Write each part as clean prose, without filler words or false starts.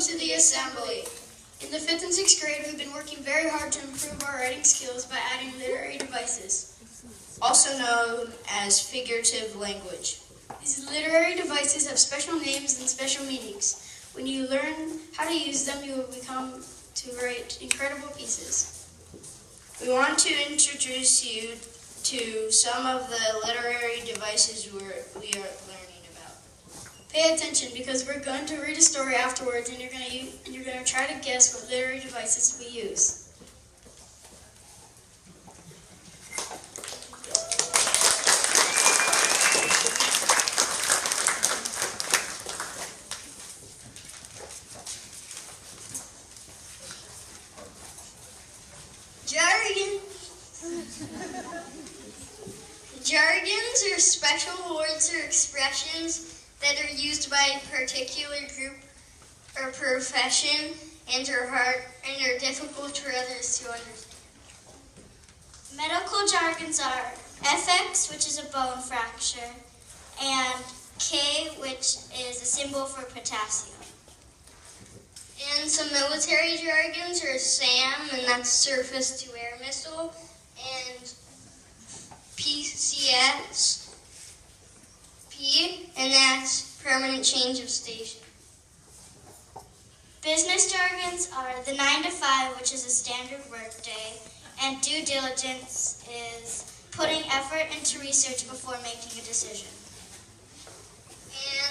to the assembly. In the 5th and 6th grade, we've been working very hard to improve our writing skills by adding literary devices, also known as figurative language. These literary devices have special names and special meanings. When you learn how to use them, you will become to write incredible pieces. We want to introduce you to some of the literary devices we are learning about. Pay attention because we're going to read a story afterwards and you're going to try to guess what literary devices we use. Jargons are special words or expressions that are used by a particular group or profession and are difficult for others to understand. Medical jargons are FX, which is a bone fracture, and K, which is a symbol for potassium. And some military jargons are SAM, and that's surface-to-air missile, and PCS, P, and that's permanent change of station. Business jargons are the 9 to 5, which is a standard work day, and due diligence is putting effort into research before making a decision.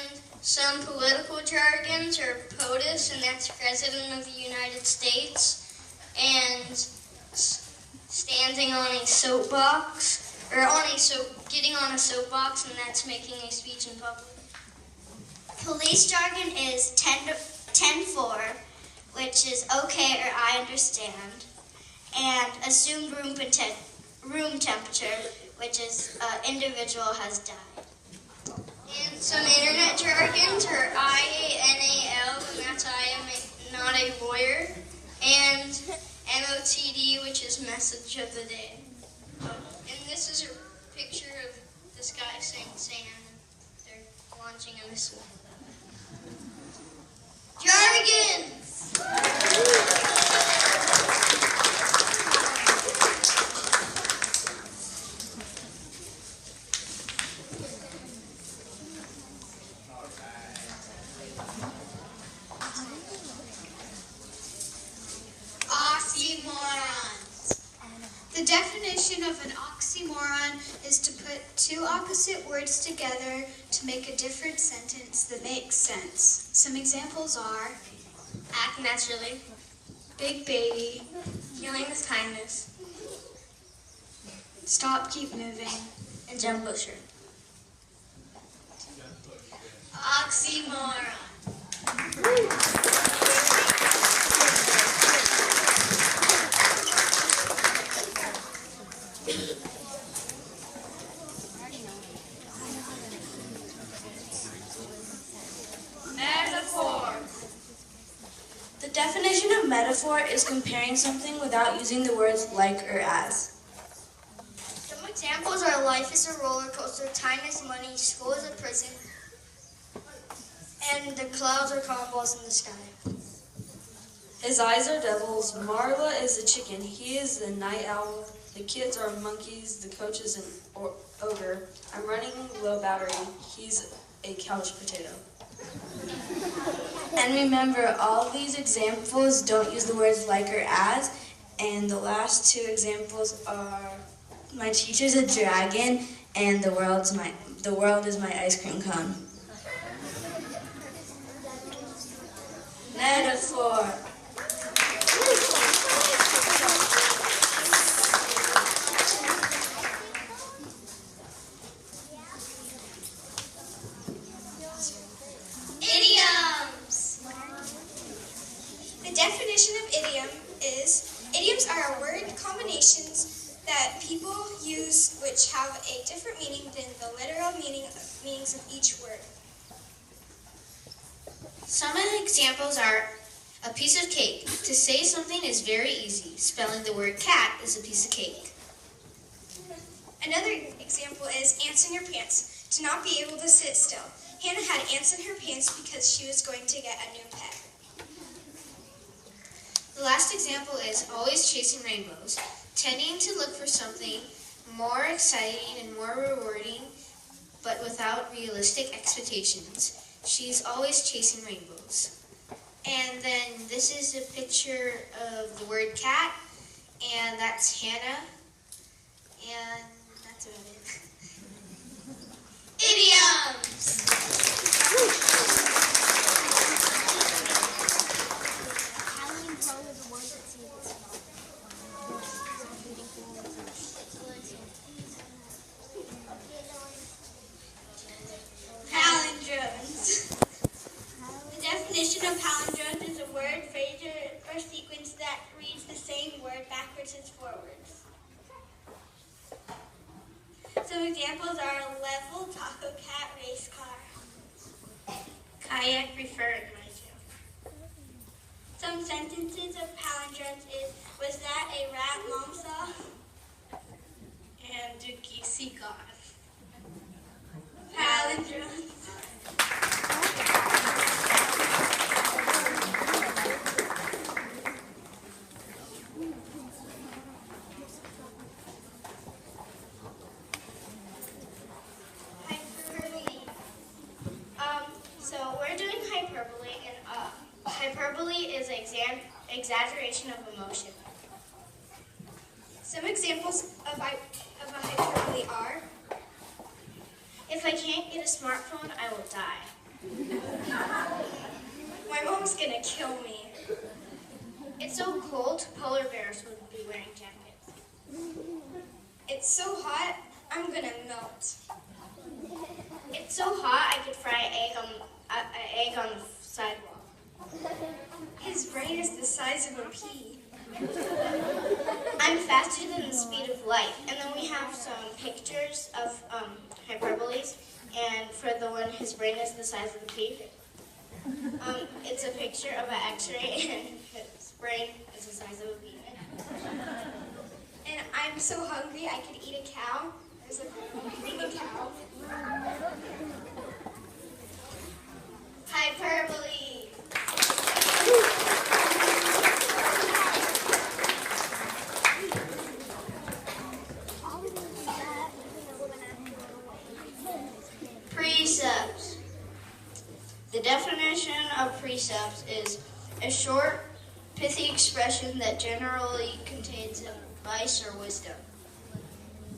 And some political jargons are POTUS, and that's President of the United States, and standing on a soapbox, or getting on a soapbox, and that's making a speech in public. Police jargon is 10-4, which is okay or I understand, and assumed room temperature, which is individual has died. And some internet jargons are IANAL, and that's I am not a lawyer, and MOTD, which is message of the day. And this is a picture of this guy saying SAM. They're launching a missile. Jargons! The definition of an oxymoron is to put two opposite words together to make a different sentence that makes sense. Some examples are Act naturally. big baby, Healing with kindness. stop, keep moving. And jump pusher. Oxymoron. Metaphor. The definition of metaphor is comparing something without using the words like or as. Some examples are life is a roller coaster, time is money, school is a prison, and the clouds are cotton balls in the sky. His eyes are devils. Marla is a chicken. He is the night owl. The kids are monkeys. The coach is an ogre. I'm running low battery. He's a couch potato. And remember, all these examples don't use the words like or as. And the last two examples are my teacher's a dragon and the world is my ice cream cone. Metaphor. Idioms. The definition of idiom is, idioms are word combinations that people use which have a different meaning than the literal meanings of each word. Some of the examples are a piece of cake. To say something is very easy. Spelling the word cat is a piece of cake. Another example is ants in your pants. To not be able to sit still. Hannah had ants in her pants because she was going to get a new pet. The last example is always chasing rainbows, tending to look for something more exciting and more rewarding, but without realistic expectations. She's always chasing rainbows. And then this is a picture of the word cat, and that's Hannah, and that's about it. Idioms! Palindromes. The definition of palindromes is a word, phrase, or sequence that reads the same word backwards and forwards. Some examples are level, taco cat, race car, kayak, refer, and my. Some sentences of palindromes is, was that a rat mom saw? And Dookie see God. Palindromes. Hyperbole. So we're doing hyperbole, and hyperbole is exaggeration of emotion. Some examples of a hyperbole are: If I can't get a smartphone, I will die. my mom's gonna kill me. It's so cold, polar bears would be wearing jackets. It's so hot, I'm gonna melt. It's so hot, I could fry an egg on the sidewalk. His brain is the size of a pea. I'm faster than the speed of light. And then we have some pictures of hyperboles. And for the one, his brain is the size of a pea. It's a picture of an X-ray, and his brain is the size of a pea. And I'm so hungry I could eat a cow. There's a girl eating a cow. Hyperbole. Precepts. The definition of precepts is a short, pithy expression that generally contains advice or wisdom.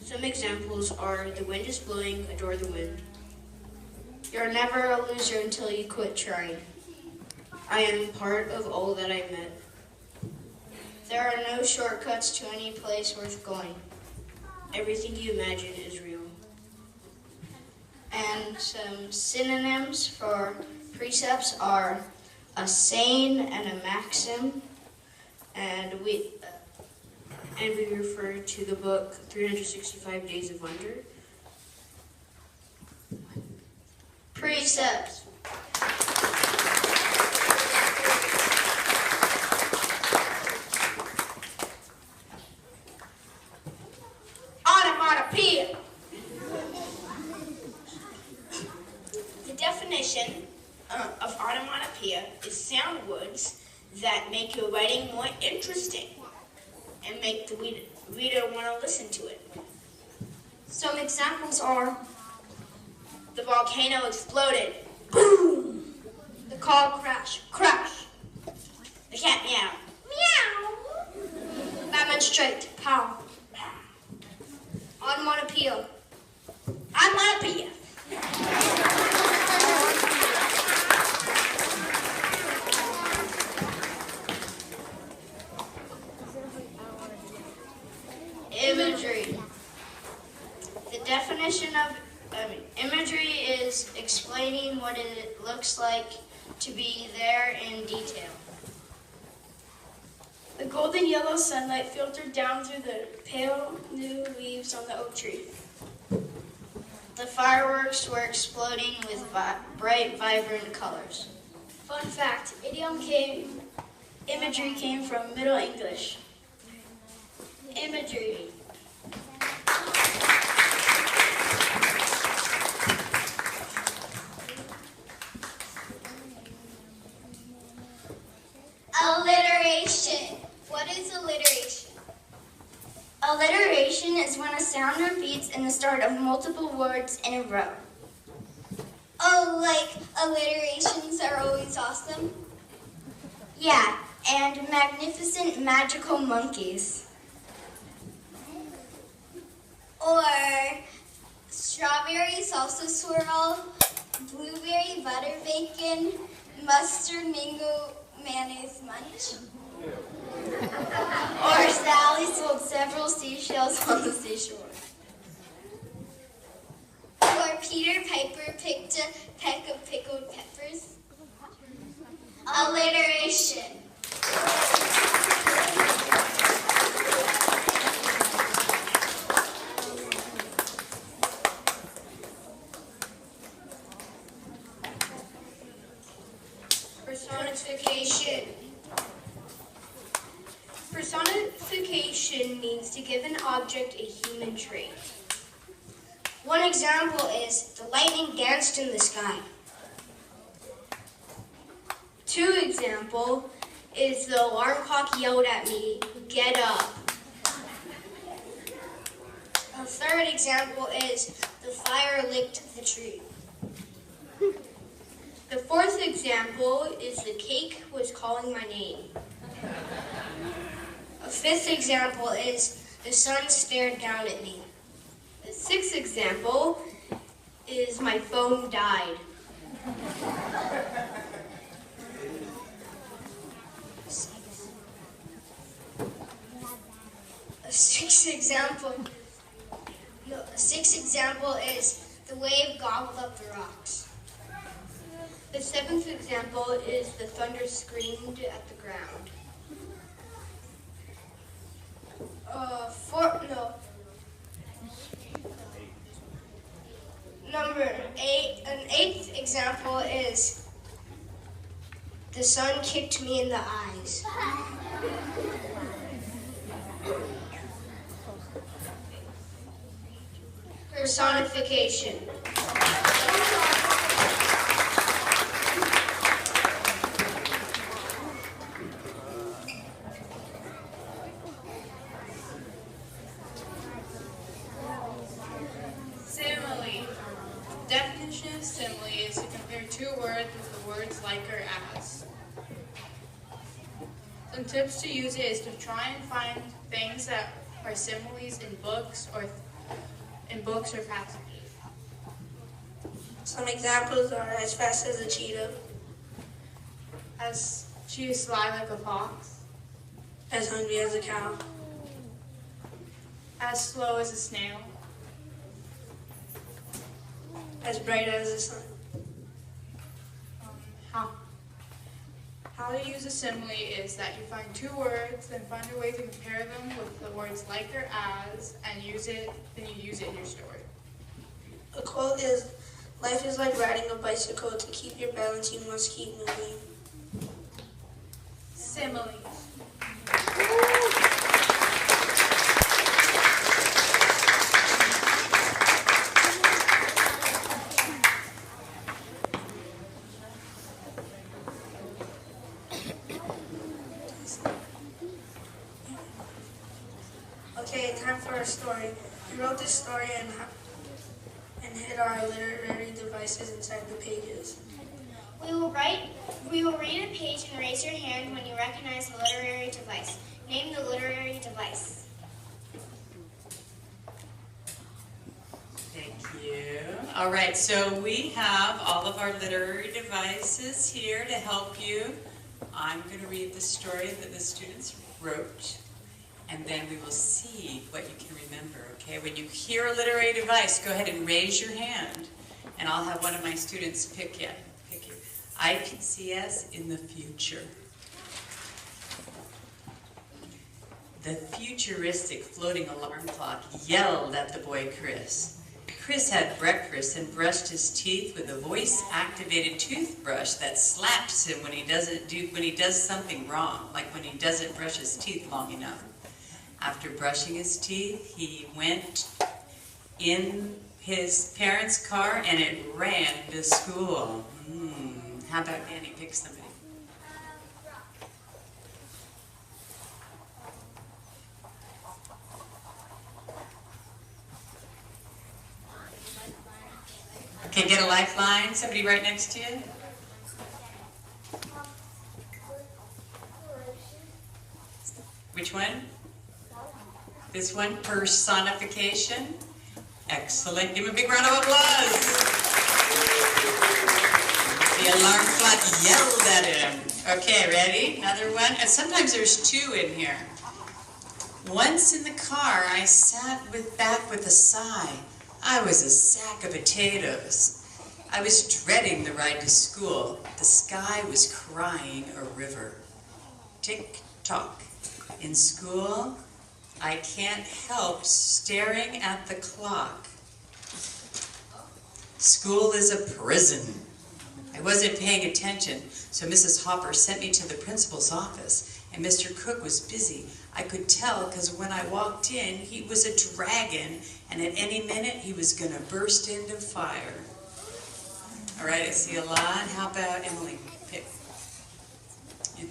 Some examples are, the wind is blowing, adore the wind. You're never a loser until you quit trying. I am part of all that I met. There are no shortcuts to any place worth going. Everything you imagine is real. And some synonyms for precepts are a saying and a maxim, and we refer to the book 365 Days of Wonder. Precepts. Onomatopoeia. The definition of onomatopoeia is sound words that make your writing more interesting and make the reader want to listen to it. Some examples are, The volcano exploded. boom, the car crash, crash, The cat meow. meow, Batman straight, pow, onomatopoeia, Onomatopoeia. Imagery. The definition of imagery is explaining what it looks like to be there in detail. the golden yellow sunlight filtered down through the pale new leaves on the oak tree. The fireworks were exploding with bright, vibrant colors. Fun fact, imagery came from Middle English. Imagery. Alliteration. is alliteration? Alliteration is when a sound repeats in the start of multiple words in a row. Oh, like alliterations are always awesome? Yeah, and magnificent magical monkeys. Or strawberry salsa swirl, blueberry butter bacon, mustard mango mayonnaise munch. Or Sally sold several seashells on the seashore. Or Peter Piper picked a peck of pickled peppers. Alliteration. Personification. Personification means to give an object a human trait. One example is the lightning danced in the sky. Two example is the alarm clock yelled at me, "Get up." A third example is the fire licked the tree. The fourth example is the cake was calling my name. A fifth example is the sun stared down at me. The sixth example is my phone died. A sixth example is the wave gobbled up the rocks. The seventh example is the thunder screamed at the ground. An eighth example is the sun kicked me in the eyes. Personification. Simile. Definition of simile is to compare two words with the words like or as. Some tips to use it is to try and find things that are similes in books or passages. Some examples are as fast as a cheetah, As she is sly like a fox, as hungry as a cow, as slow as a snail, as bright as the sun. How to use a simile is that you find two words, then find a way to compare them with the words like or as, and use it in your story. A quote is, "Life is like riding a bicycle. To keep your balance, you must keep moving." Simile. Okay, time for our story. We wrote this story and hid our literary devices inside the pages. We will read a page and raise your hand when you recognize the literary device. Name the literary device. Thank you. All right, so we have all of our literary devices here to help you. I'm going to read the story that the students wrote, and then we will see what you can remember, okay? When you hear a literary device, go ahead and raise your hand, and I'll have one of my students pick you. IPCS in the future. The futuristic floating alarm clock yelled at the boy Chris. Chris had breakfast and brushed his teeth with a voice-activated toothbrush that slaps him when he does something wrong, like when he doesn't brush his teeth long enough. After brushing his teeth, he went in his parents' car and it ran to school. How about Danny? Pick somebody. Okay, get a lifeline. Somebody right next to you. Which one? This one, personification. Excellent. Give him a big round of applause. The alarm clock yelled at him. Okay, ready? Another one. And sometimes there's two in here. Once in the car, I sat back with a sigh. I was a sack of potatoes. I was dreading the ride to school. The sky was crying a river. Tick-tock. In school, I can't help staring at the clock. School is a prison. I wasn't paying attention, so Mrs. Hopper sent me to the principal's office, and Mr. Cook was busy. I could tell because when I walked in, he was a dragon, and at any minute he was going to burst into fire. All right, I see a lot. How about Emily? Pick. Yeah.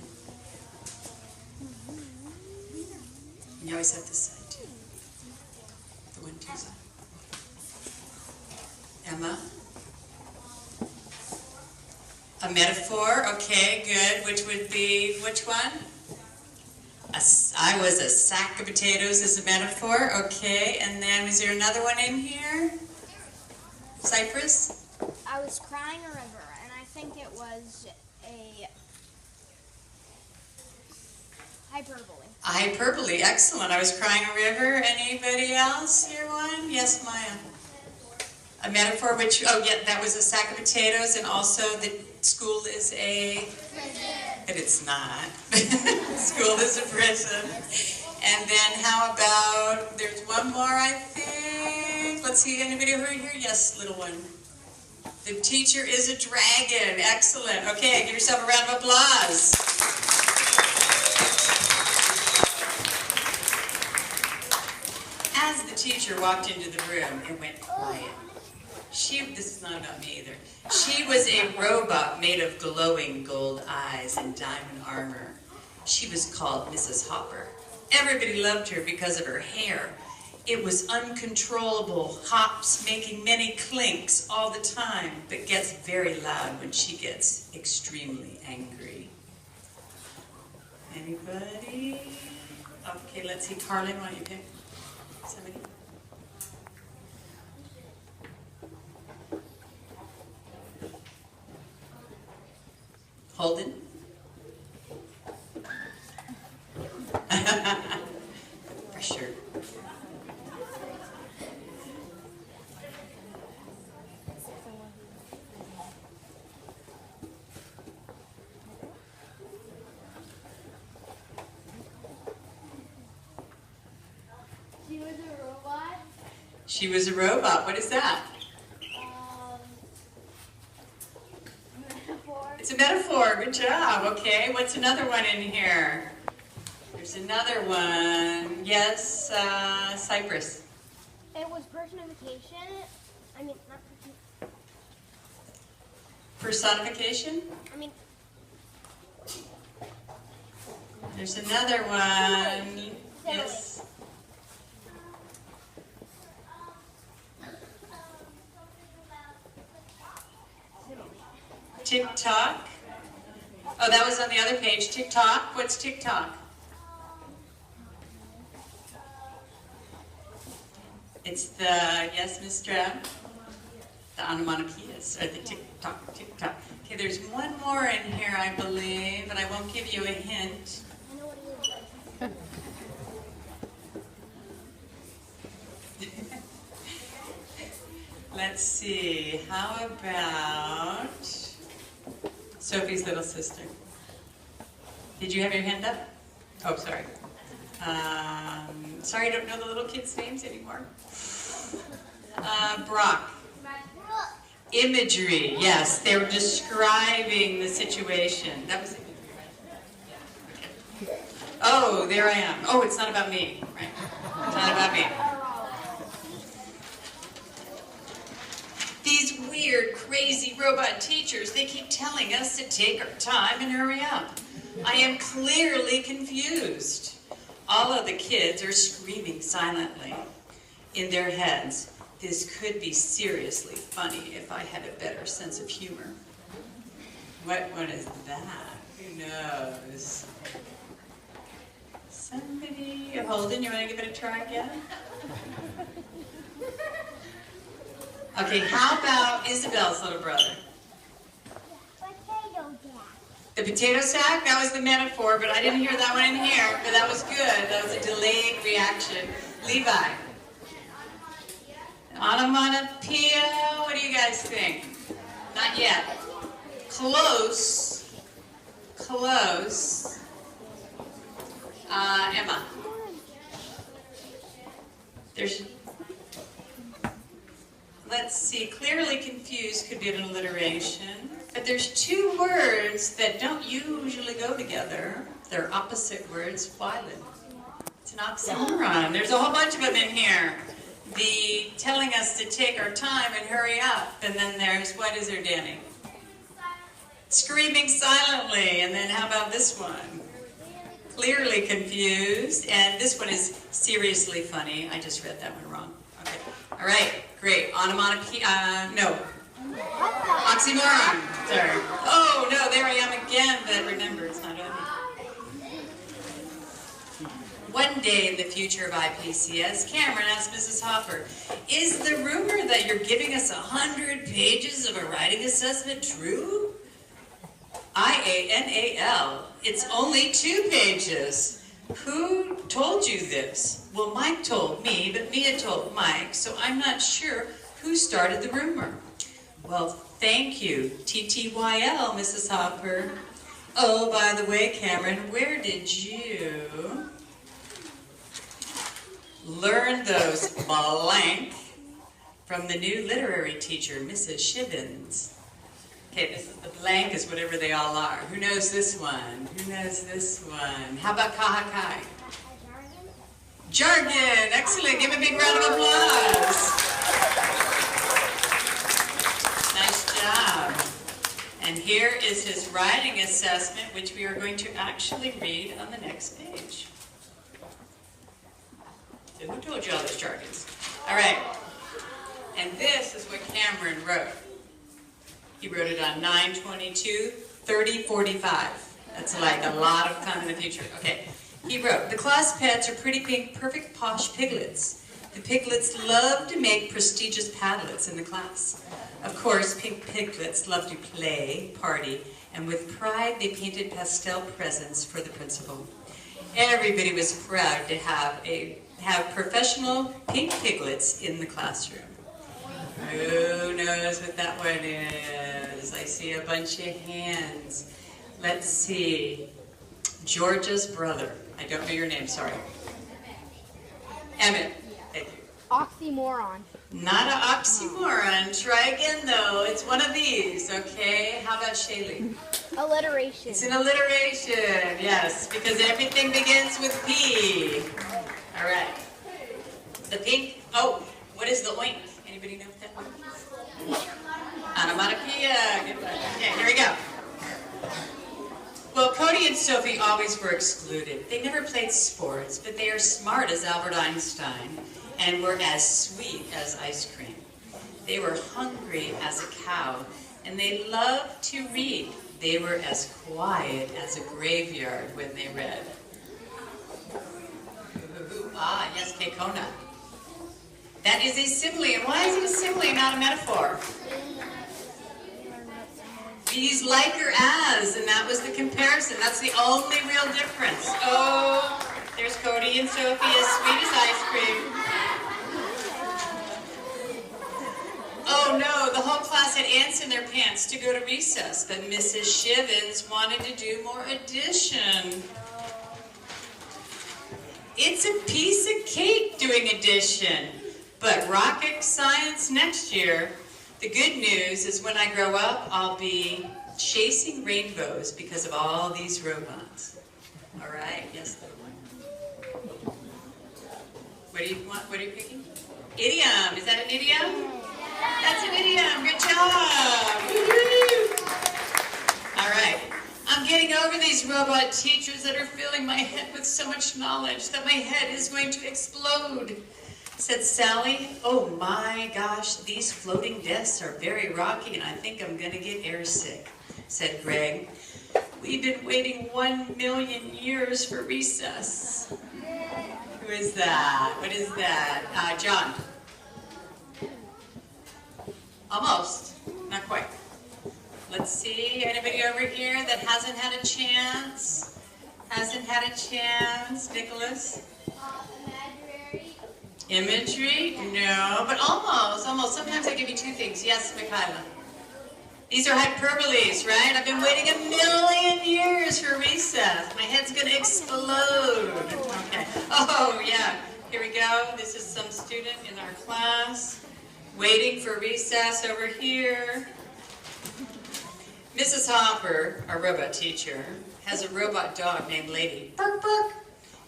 And you always have this side too. The 1-2 side. Emma? A metaphor, okay, good. Which would be, which one? I was a sack of potatoes is a metaphor, okay. And then, was there another one in here? Cypress? I was crying a river, and I think it was a hyperbole. A hyperbole, excellent. I was crying a river. Anybody else hear one? Yes, Maya. A metaphor, which, oh yeah, that was a sack of potatoes, and also the school is a... But it's not. School is a prison. And then how about, there's one more, I think. Let's see, anybody heard here? Yes, little one. The teacher is a dragon. Excellent. Okay, give yourself a round of applause. As the teacher walked into the room, it went quiet. This is not about me either. She was a robot made of glowing gold eyes and diamond armor. She was called Mrs. Hopper. Everybody loved her because of her hair. It was uncontrollable, hops making many clinks all the time, but gets very loud when she gets extremely angry. Anybody? Okay, let's see. Carlin, why don't you pick somebody? Holden? Pressure. She was a robot. She was a robot. What is that? Metaphor. It's a metaphor. Good job. Okay, what's another one in here? There's another one. Yes, Cypress. It was personification. I mean, not Personification? I mean, There's another one. Yes. TikTok. Oh, that was on the other page. TikTok. What's TikTok? It's the, yes, Ms. Strab? The onomatopoeias, or the TikTok, TikTok. Okay, there's one more in here, I believe, but I won't give you a hint. I know what it is. Let's see, how about Sophie's little sister? Did you have your hand up? Oh, sorry. Sorry, I don't know the little kids' names anymore. Brock. Imagery, yes, they were describing the situation. That was imagery, right? Okay. Oh, there I am. Oh, it's not about me, right? It's not about me. These weird, crazy robot teachers, they keep telling us to take our time and hurry up. I am clearly confused. All of the kids are screaming silently in their heads. This could be seriously funny if I had a better sense of humor. What one is that? Who knows? Somebody, Holden, you want to give it a try again? Okay, how about Isabel's little brother? Potato jack. The potato sack? That was the metaphor, but I didn't hear that one in here, but that was good. That was a delayed reaction. Levi. Onomatopoeia, what do you guys think? Not yet. Close. Close. Emma. There's, let's see, clearly confused could be an alliteration, but there's two words that don't usually go together. They're opposite words. Why, Lynn? It's an oxymoron. There's a whole bunch of them in here. The telling us to take our time and hurry up, and then there's, what is there, Danny? Screaming silently, and then how about this one? Clearly confused, and this one is seriously funny. I just read that one wrong. Okay, all right, great. Onomatopoeia, no. Oxymoron, sorry. Oh, no, there I am again, but remember, it's not on me. One day in the future of IPCS, Cameron asked Mrs. Hopper, is the rumor that you're giving us 100 pages of a writing assessment true? IANAL, it's only 2 pages. Who told you this? Well, Mike told me, but Mia told Mike, so I'm not sure who started the rumor. Well, thank you, TTYL, Mrs. Hopper. Oh, by the way, Cameron, where did you learn those blank from the new literary teacher, Mrs. Shivens? Okay, this is the blank is whatever they all are. Who knows this one? Who knows this one? How about kahakai? Jargon! Excellent. Give a big round of applause. Nice job. And here is his writing assessment, which we are going to actually read on the next page. So who told you all those jargons? All right. And this is what Cameron wrote. He wrote it on 9/22/30/45. That's like a lot of time in the future. Okay. He wrote, the class pets are pretty pink, perfect posh piglets. The piglets love to make prestigious Padlets in the class. Of course, pink piglets love to play, party, and with pride they painted pastel presents for the principal. Everybody was proud to have professional pink piglets in the classroom. Who knows what that one is? I see a bunch of hands. Let's see. Georgia's brother. I don't know your name, sorry. Emmett. Thank you. Oxymoron. Not an oxymoron. Try again, though. It's one of these, okay? How about Shaylee? Alliteration. It's an alliteration, yes, because everything begins with P. All right. The pink, oh, what is the oink? Anybody know what that means? Onomatopoeia. Good one. Okay, here we go. Well, Cody and Sophie always were excluded. They never played sports, but they are smart as Albert Einstein and were as sweet as ice cream. They were hungry as a cow, and they loved to read. They were as quiet as a graveyard when they read. Ah, yes, Kekona. That is a simile. And why is it a simile, not a metaphor? These like or as, and that was the comparison. That's the only real difference. Oh, there's Cody and Sophie, as sweet as ice cream. Oh no, the whole class had ants in their pants to go to recess, but Mrs. Shivens wanted to do more addition. It's a piece of cake doing addition, but rocket science next year. The good news is when I grow up, I'll be chasing rainbows because of all these robots. All right, yes, little one. What do you want? What are you picking? Idiom. Is that an idiom? That's an idiom. Good job. Woo-hoo. All right. I'm getting over these robot teachers that are filling my head with so much knowledge that my head is going to explode. Said Sally, oh my gosh, these floating desks are very rocky and I think I'm gonna get airsick. Said Greg, we've been waiting 1 million years for recess. Who is that? What is that? John. Almost, not quite. Let's see, anybody over here that hasn't had a chance? Hasn't had a chance, Nicholas? Imagery? No, but almost. Sometimes I give you two things. Yes, Michaela. These are hyperboles, right? I've been waiting 1 million years for recess. My head's gonna explode. Okay. Oh, yeah. Here we go. This is some student in our class waiting for recess over here. Mrs. Hopper, our robot teacher, has a robot dog named Lady. Bark, bark.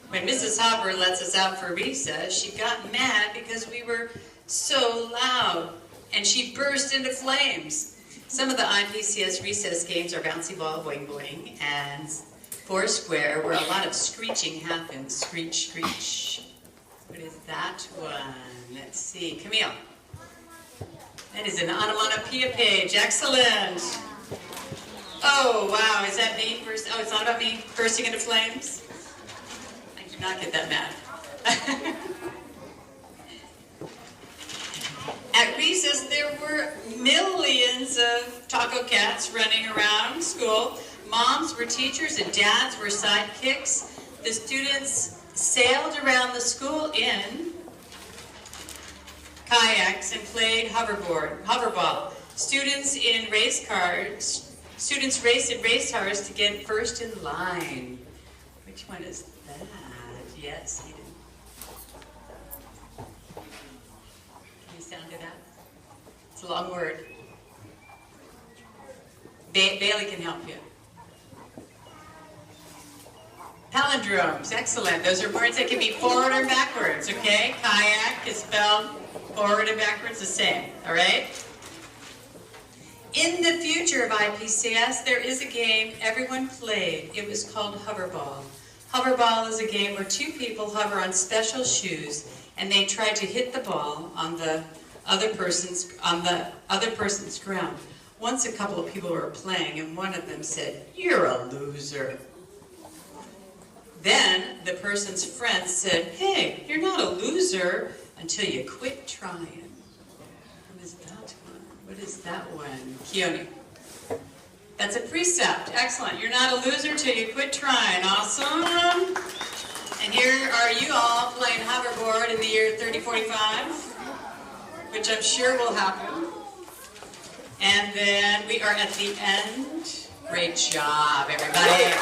When Mrs. Hopper lets us out for recess, she got mad because we were so loud, and she burst into flames. Some of the IPCS recess games are bouncy ball, boing boing, and Foursquare, where a lot of screeching happens. Screech, screech. What is that one? Let's see. Camille. That is an onomatopoeia page. Excellent. Oh, wow. Is that me? Oh, it's not about me bursting into flames? I do not get that mad. At recess, there were millions of taco cats running around school. Moms were teachers and dads were sidekicks. The students sailed around the school in kayaks and played hoverball. Students raced in race cars to get first in line. Which one is that? Yes, Eden. Can you sound it out? It's a long word. Bailey can help you. Palindromes, excellent. Those are words that can be forward or backwards, okay? Kayak is spelled forward and backwards the same, all right? In the future of IPCS, there is a game everyone played. It was called Hoverball. Hoverball is a game where two people hover on special shoes and they try to hit the ball on the other person's ground. Once a couple of people were playing and one of them said, "You're a loser." Then the person's friend said, "Hey, you're not a loser until you quit trying." What is that one? What is that one? Keone. That's a precept. Excellent. You're not a loser till you quit trying. Awesome. And here are you all playing hoverboard in the year 3045, which I'm sure will happen. And then we are at the end. Great job, everybody.